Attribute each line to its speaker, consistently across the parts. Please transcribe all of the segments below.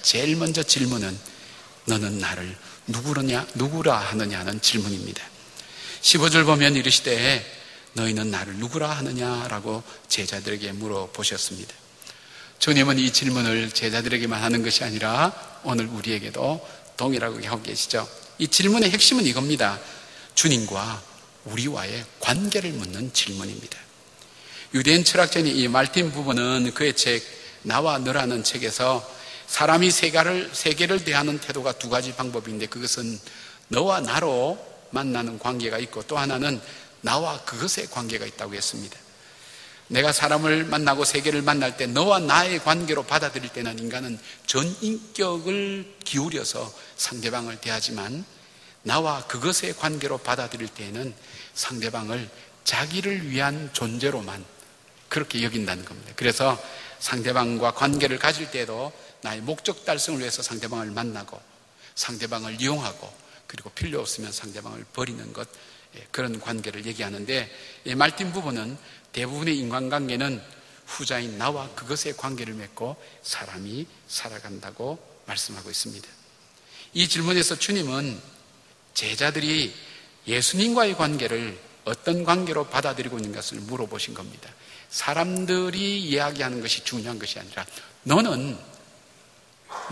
Speaker 1: 제일 먼저 질문은 너는 나를 누구라 하느냐는 질문입니다. 15절 보면 이르시되 너희는 나를 누구라 하느냐라고 제자들에게 물어보셨습니다. 주님은 이 질문을 제자들에게만 하는 것이 아니라 오늘 우리에게도 동일하게 하고 계시죠. 이 질문의 핵심은 이겁니다. 주님과 우리와의 관계를 묻는 질문입니다. 유대인 철학자인 이 말틴 부부는 그의 책 나와 너라는 책에서 사람이 세계를 대하는 태도가 두 가지 방법인데, 그것은 너와 나로 만나는 관계가 있고 또 하나는 나와 그것의 관계가 있다고 했습니다. 내가 사람을 만나고 세계를 만날 때 너와 나의 관계로 받아들일 때는 인간은 전 인격을 기울여서 상대방을 대하지만, 나와 그것의 관계로 받아들일 때에는 상대방을 자기를 위한 존재로만 그렇게 여긴다는 겁니다. 그래서 상대방과 관계를 가질 때도 나의 목적 달성을 위해서 상대방을 만나고 상대방을 이용하고 그리고 필요 없으면 상대방을 버리는 것, 그런 관계를 얘기하는데, 이 말틴 부부는 대부분의 인간관계는 후자인 나와 그것의 관계를 맺고 사람이 살아간다고 말씀하고 있습니다. 이 질문에서 주님은 제자들이 예수님과의 관계를 어떤 관계로 받아들이고 있는 것을 물어보신 겁니다. 사람들이 이야기하는 것이 중요한 것이 아니라 너는,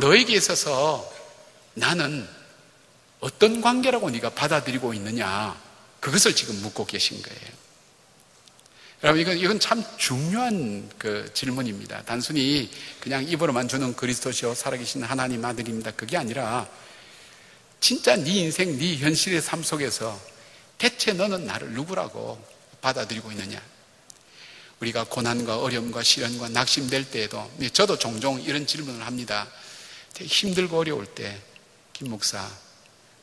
Speaker 1: 너에게 있어서 나는 어떤 관계라고 네가 받아들이고 있느냐, 그것을 지금 묻고 계신 거예요. 여러분, 이건 참 중요한 질문입니다. 단순히 그냥 입으로만 주는 그리스도시요 살아계신 하나님 아들입니다, 그게 아니라 진짜 네 인생, 네 현실의 삶 속에서 대체 너는 나를 누구라고 받아들이고 있느냐. 우리가 고난과 어려움과 시련과 낙심될 때에도, 저도 종종 이런 질문을 합니다. 되게 힘들고 어려울 때, 김 목사,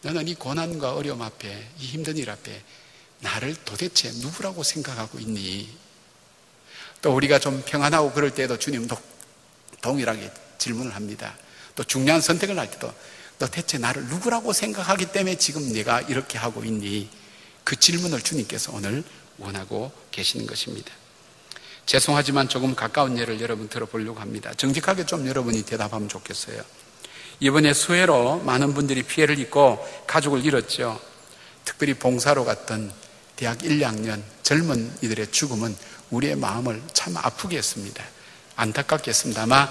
Speaker 1: 너는 이 고난과 어려움 앞에, 이 힘든 일 앞에 나를 도대체 누구라고 생각하고 있니? 또 우리가 좀 평안하고 그럴 때도 주님도 동일하게 질문을 합니다. 또 중요한 선택을 할 때도 너 대체 나를 누구라고 생각하기 때문에 지금 내가 이렇게 하고 있니? 그 질문을 주님께서 오늘 원하고 계시는 것입니다. 죄송하지만 조금 가까운 예를 여러분 들어보려고 합니다. 정직하게 좀 여러분이 대답하면 좋겠어요. 이번에 수해로 많은 분들이 피해를 입고 가족을 잃었죠. 특별히 봉사로 갔던 대학 1, 2학년 젊은 이들의 죽음은 우리의 마음을 참 아프게 했습니다. 안타깝게 했습니다. 아마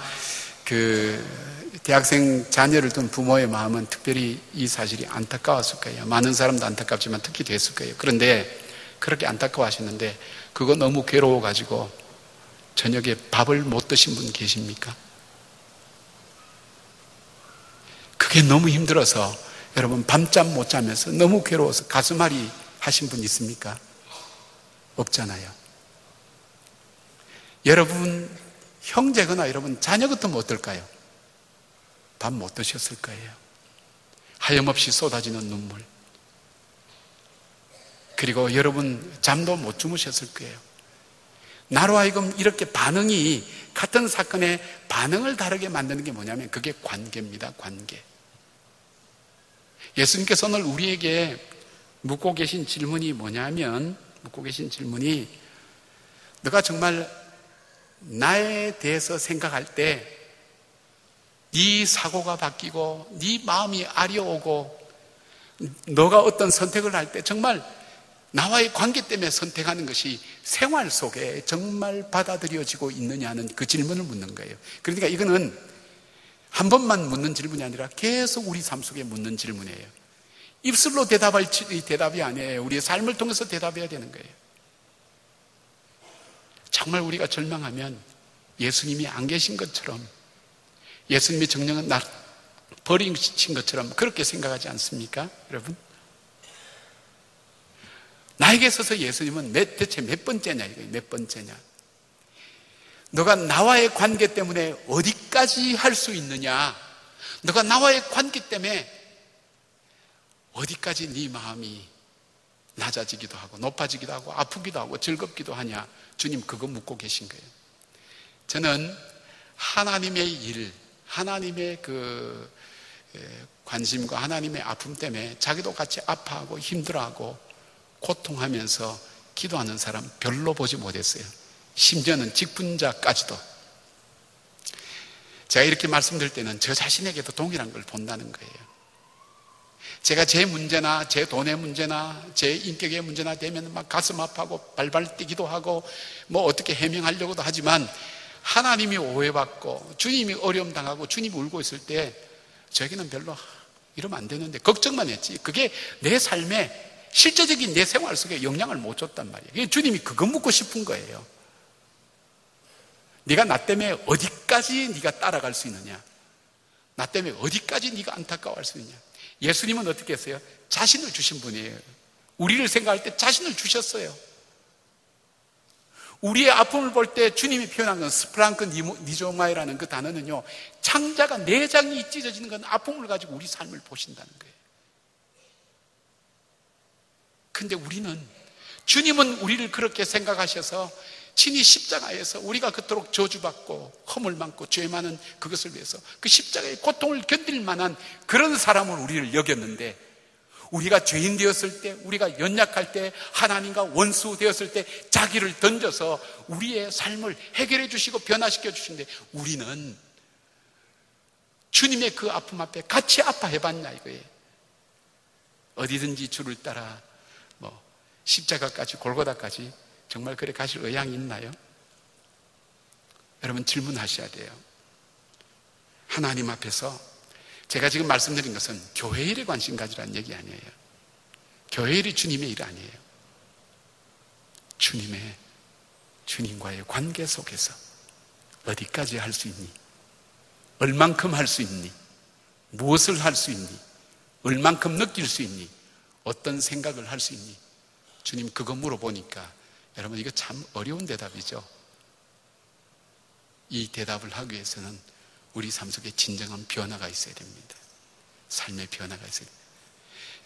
Speaker 1: 대학생 자녀를 둔 부모의 마음은 특별히 이 사실이 안타까웠을 거예요. 많은 사람도 안타깝지만 특히 됐을 거예요. 그런데 그렇게 안타까워하시는데 그거 너무 괴로워가지고 저녁에 밥을 못 드신 분 계십니까? 그게 너무 힘들어서 여러분 밤잠 못 자면서 너무 괴로워서 가슴앓이 하신 분 있습니까? 없잖아요. 여러분 형제거나 여러분 자녀 같으면 어떨까요? 밥 못 드셨을 거예요. 하염없이 쏟아지는 눈물, 그리고 여러분 잠도 못 주무셨을 거예요. 나로 하여금 이렇게 같은 사건에 반응을 다르게 만드는 게 뭐냐면 그게 관계입니다. 관계. 예수님께서 오늘 우리에게 묻고 계신 질문이 뭐냐면, 너가 정말 나에 대해서 생각할 때 네 사고가 바뀌고 네 마음이 아려오고 너가 어떤 선택을 할 때 정말 나와의 관계 때문에 선택하는 것이 생활 속에 정말 받아들여지고 있느냐는 그 질문을 묻는 거예요. 그러니까 이거는 한 번만 묻는 질문이 아니라 계속 우리 삶 속에 묻는 질문이에요. 입술로 대답할 대답이 아니에요. 우리의 삶을 통해서 대답해야 되는 거예요. 정말 우리가 절망하면 예수님이 안 계신 것처럼, 예수님의 정령은 날 버리신 것처럼 그렇게 생각하지 않습니까? 여러분, 나에게 있어서 예수님은 대체 몇 번째냐, 이거예요. 몇 번째냐. 너가 나와의 관계 때문에 어디까지 할 수 있느냐, 너가 나와의 관계 때문에 어디까지 네 마음이 낮아지기도 하고 높아지기도 하고 아프기도 하고 즐겁기도 하냐. 주님 그거 묻고 계신 거예요. 저는 하나님의 일, 하나님의 관심과 하나님의 아픔 때문에 자기도 같이 아파하고 힘들어하고 고통하면서 기도하는 사람 별로 보지 못했어요. 심지어는 직분자까지도. 제가 이렇게 말씀드릴 때는 저 자신에게도 동일한 걸 본다는 거예요. 제가 제 문제나 제 돈의 문제나 제 인격의 문제나 되면 막 가슴 아파하고 발발 뛰기도 하고 뭐 어떻게 해명하려고도 하지만 하나님이 오해받고 주님이 어려움 당하고 주님이 울고 있을 때 저에게는 별로 이러면 안 되는데 걱정만 했지 그게 내 삶에 실제적인 내 생활 속에 영향을 못 줬단 말이에요. 주님이 그거 묻고 싶은 거예요. 네가 나 때문에 어디까지 네가 따라갈 수 있느냐, 나 때문에 어디까지 네가 안타까워할 수 있느냐. 예수님은 어떻게 했어요? 자신을 주신 분이에요. 우리를 생각할 때 자신을 주셨어요. 우리의 아픔을 볼 때 주님이 표현한 건 스프랑크 니조마이라는 그 단어는요, 창자가 내장이 찢어지는 건 아픔을 가지고 우리 삶을 보신다는 거예요. 근데 주님은 우리를 그렇게 생각하셔서 친히 십자가에서 우리가 그토록 저주받고 허물 많고 죄 많은 그것을 위해서 그 십자가의 고통을 견딜 만한 그런 사람을 우리를 여겼는데, 우리가 죄인 되었을 때, 우리가 연약할 때, 하나님과 원수 되었을 때 자기를 던져서 우리의 삶을 해결해 주시고 변화시켜 주시는데, 우리는 주님의 그 아픔 앞에 같이 아파해 봤냐 이거예요. 어디든지 주를 따라 십자가까지 골고다까지 정말 그래 가실 의향이 있나요? 여러분 질문하셔야 돼요. 하나님 앞에서 제가 지금 말씀드린 것은 교회 일에 관심 가지라는 얘기 아니에요. 교회 일이 주님의 일 아니에요. 주님과의 관계 속에서 어디까지 할 수 있니? 얼만큼 할 수 있니? 무엇을 할 수 있니? 얼만큼 느낄 수 있니? 어떤 생각을 할 수 있니? 주님 그거 물어보니까 여러분 이거 참 어려운 대답이죠. 이 대답을 하기 위해서는 우리 삶 속에 진정한 변화가 있어야 됩니다. 삶의 변화가 있어야 됩니다.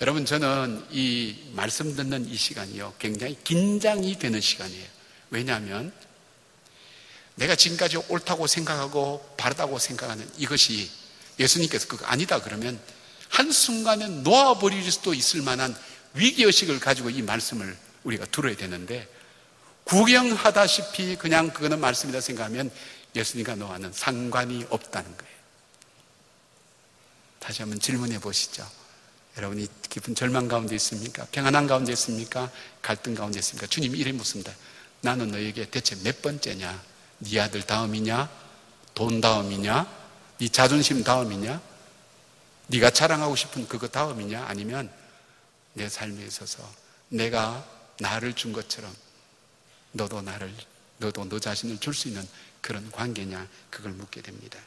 Speaker 1: 여러분 저는 이 말씀 듣는 이 시간이요 굉장히 긴장이 되는 시간이에요. 왜냐하면 내가 지금까지 옳다고 생각하고 바르다고 생각하는 이것이 예수님께서 그거 아니다 그러면 한순간에 놓아버릴 수도 있을 만한 위기의식을 가지고 이 말씀을 우리가 들어야 되는데, 구경하다시피 그냥 그거는 말씀이다 생각하면 예수님과 너와는 상관이 없다는 거예요. 다시 한번 질문해 보시죠. 여러분이 깊은 절망 가운데 있습니까? 평안한 가운데 있습니까? 갈등 가운데 있습니까? 주님이 이래 묻습니다. 나는 너에게 대체 몇 번째냐? 네 아들 다음이냐? 돈 다음이냐? 네 자존심 다음이냐? 네가 자랑하고 싶은 그거 다음이냐? 아니면 내 삶에 있어서 내가 나를 준 것처럼 너도 너 자신을 줄 수 있는 그런 관계냐? 그걸 묻게 됩니다.